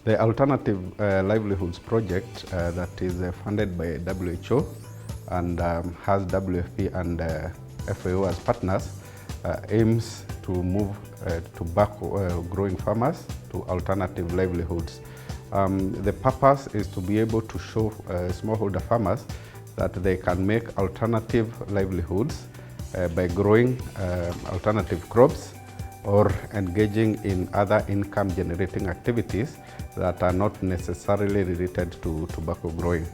The Alternative Livelihoods project that is funded by WHO and has WFP and FAO as partners aims to move tobacco growing farmers to alternative livelihoods. The purpose is to be able to show smallholder farmers that they can make alternative livelihoods by growing alternative crops or engaging in other income generating activities that are not necessarily related to tobacco growing.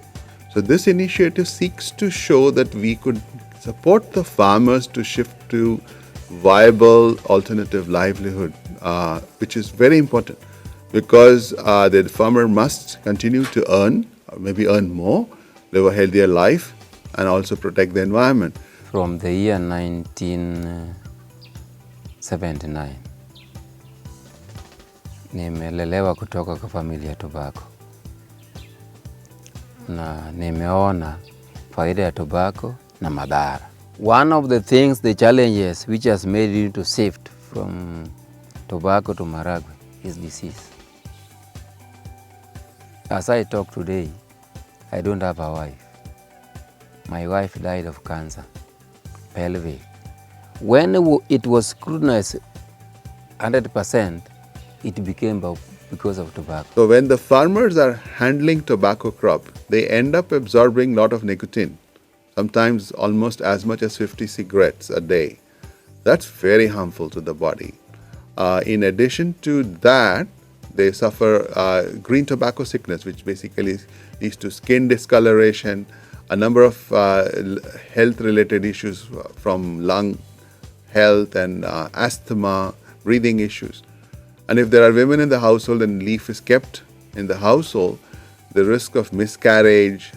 So this initiative seeks to show that we could support the farmers to shift to viable alternative livelihood, which is very important because the farmer must continue to earn, or maybe earn more, live a healthier life, and also protect the environment. From the year 1979, nimelelewa kutoka kwa familia ya tobacco na nimeona faida ya tobacco na madhara. One of the things, the challenges which has made you to shift from tobacco to maragwe is disease. As I talk today, I don't have a wife. My wife died of cancer, pelvic. When it was scrutinized 100%, it became because of tobacco. So when the farmers are handling tobacco crop, they end up absorbing a lot of nicotine, sometimes almost as much as 50 cigarettes a day. That's very harmful to the body. In addition to that, they suffer green tobacco sickness, which basically leads to skin discoloration, a number of health-related issues from lung health and asthma, breathing issues. And if there are women in the household and leaf is kept in the household, the risk of miscarriage,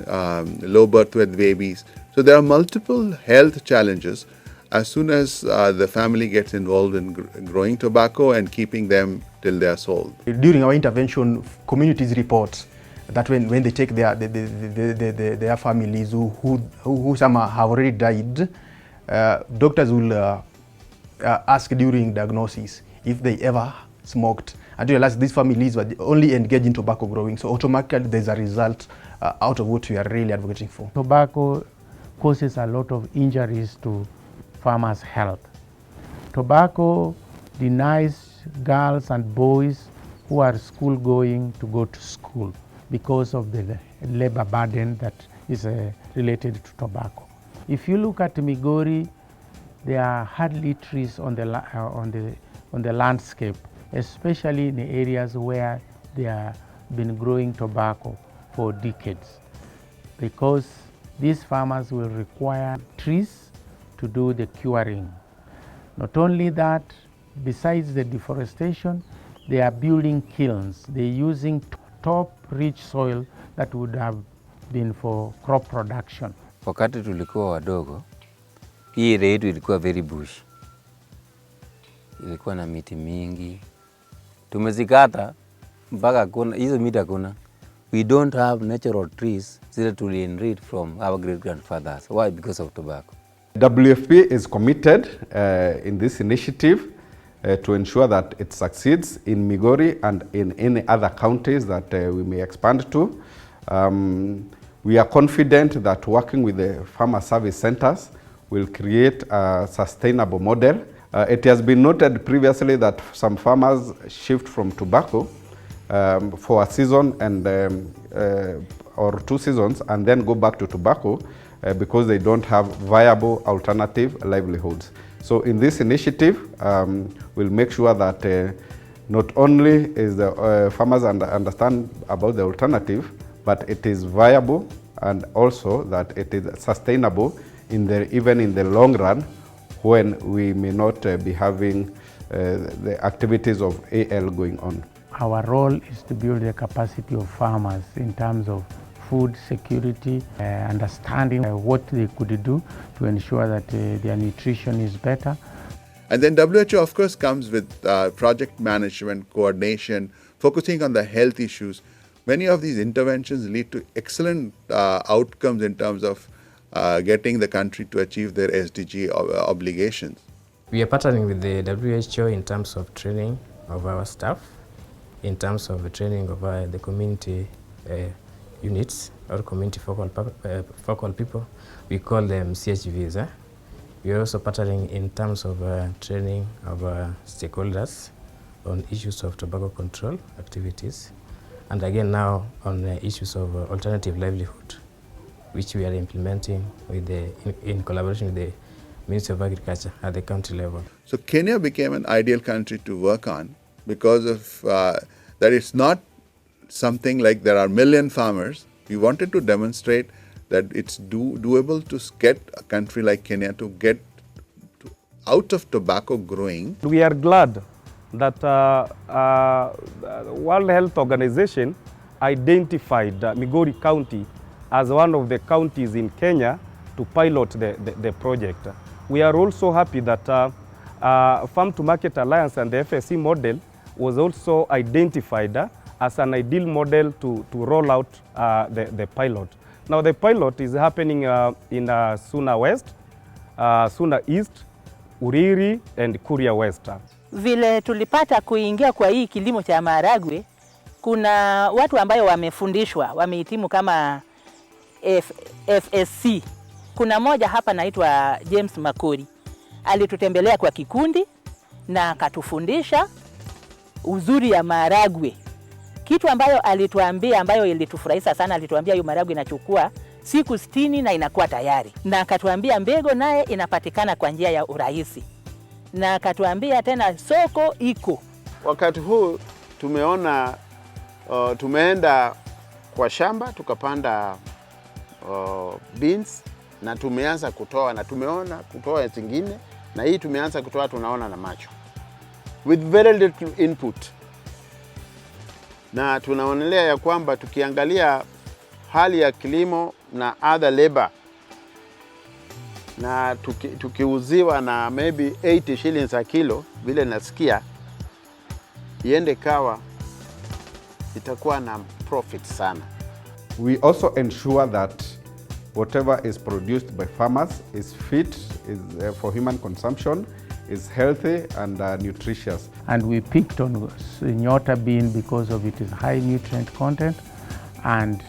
low birth weight babies. So there are multiple health challenges as soon as the family gets involved in growing tobacco and keeping them till they are sold. During our intervention, communities report that when they take their families who some have already died, doctors will ask during diagnosis if they ever smoked, and realize these families were only engaged in tobacco growing. So automatically there's a result out of what we are really advocating for. Tobacco causes a lot of injuries to farmers' health. Tobacco denies girls and boys who are school going to go to school because of the labor burden that is related to tobacco. If you look at Migori, there are hardly trees on the landscape, especially in the areas where they have been growing tobacco for decades, because these farmers will require trees to do the curing. Not only that, besides the deforestation, they are building kilns. They're using top-rich soil that would have been for crop production. Wakati tulikuwa wadogo, hii area yetu ilikuwa very bush. Ilikuwa na miti mingi. Tumezikata mpaka kuna hizo miti hakuna. We don't have natural trees zile tuli-inherit from our great grandfathers. Why? Because of tobacco. WFP is committed in this initiative to ensure that it succeeds in Migori and in any other counties that we may expand to. We are confident that working with the farmer service centers will create a sustainable model. It has been noted previously that some farmers shift from tobacco for a season and or 2 seasons and then go back to tobacco because they don't have viable alternative livelihoods. So in this initiative, we'll make sure that not only is the farmers understand about the alternative, but it is viable and also that it is sustainable even in the long run when we may not be having the activities of AL going on. Our role is to build the capacity of farmers in terms of food security, understanding what they could do to ensure that their nutrition is better. And then WHO, of course, comes with project management, coordination, focusing on the health issues. Many of these interventions lead to excellent outcomes in terms of getting the country to achieve their SDG obligations. We are partnering with the WHO in terms of training of our staff in terms of the training of the community units or community focal people. We call them CHVs. We are also partnering in terms of training of stakeholders on issues of tobacco control activities, and again now on issues of alternative livelihood, which we are implementing with in collaboration with the Ministry of Agriculture at the county level. So Kenya became an ideal country to work on because of that it's not something like there are a million farmers. We wanted to demonstrate that it's doable to get a country like Kenya to get out of tobacco growing. We are glad that the World Health Organization identified Migori County as one of the counties in Kenya to pilot the project. We are also happy that Farm to Market Alliance and the FSC model was also identified as an ideal model to roll out the pilot. Now the pilot is happening in Suna West, Suna East, Uriri and Kuria West. Vile tulipata kuingia kwa hii kilimo cha maharagwe, kuna watu ambayo wamefundishwa, wamehitimu kama FSC. Kuna moja hapa naitwa James Makori. Alitutembelea kwa kikundi na akatufundisha uzuri ya maharagwe. Kitu ambayo alituambia ambayo ilitufurahisha sana, alituambia hiyo maharagwe inachukua siku 60 na inakuwa tayari. Na akatuambia mbegu naye inapatikana kwa njia ya urahisi. Na akatuambia tena soko iko. Wakati huu tumeona tumeenda kwa shamba tukapanda beans na tumeanza kutoa na tumeona kutoa zingine na hii tumeanza kutoa tunaona na macho with very little input, na tunaonelea ya kwamba tukiangalia hali ya kilimo na other labor na tukiuziwa na maybe 80 shillings a kilo vile nasikia, iende kawa itakuwa na profit sana. We also ensure that whatever is produced by farmers is fit, is for human consumption, is healthy and nutritious. And we picked on Nyota bean because of its high nutrient content, and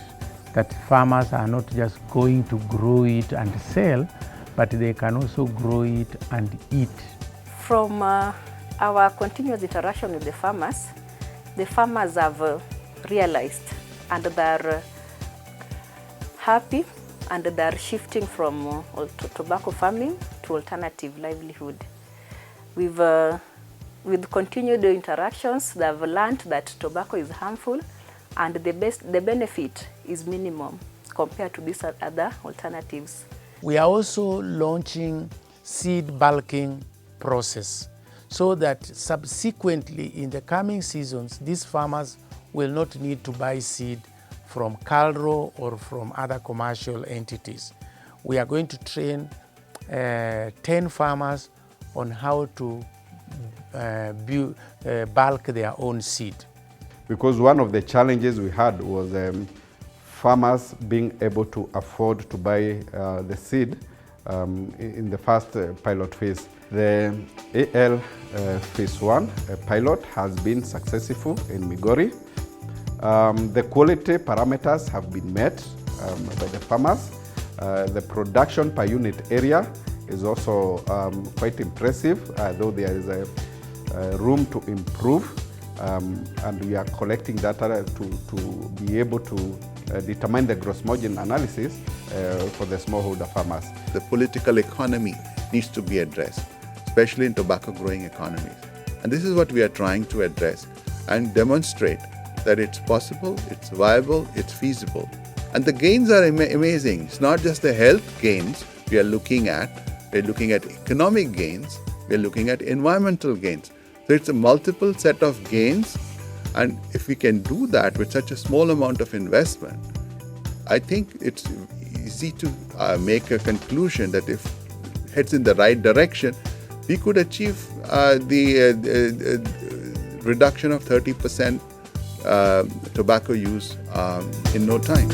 that farmers are not just going to grow it and sell, but they can also grow it and eat. From our continuous interaction with the farmers have realized and they're happy and they're shifting from tobacco farming to alternative livelihood. With continued interactions, they've learned that tobacco is harmful and the benefit is minimum compared to these other alternatives. We are also launching seed bulking process so that subsequently in the coming seasons, these farmers will not need to buy seed from Calro or from other commercial entities. We are going to train 10 farmers on how to bulk their own seed. Because one of the challenges we had was farmers being able to afford to buy the seed in the first pilot phase. The AL phase 1 pilot has been successful in Migori. The quality parameters have been met by the farmers. The production per unit area is also quite impressive, though there is a room to improve, and we are collecting data to be able to determine the gross margin analysis for the smallholder farmers. The political economy needs to be addressed, especially in tobacco growing economies. And this is what we are trying to address and demonstrate that it's possible, it's viable, it's feasible. And the gains are amazing. It's not just the health gains we are looking at. We're looking at economic gains. We're looking at environmental gains. So it's a multiple set of gains. And if we can do that with such a small amount of investment, I think it's easy to make a conclusion that if it heads in the right direction, we could achieve the reduction of 30% tobacco use in no time.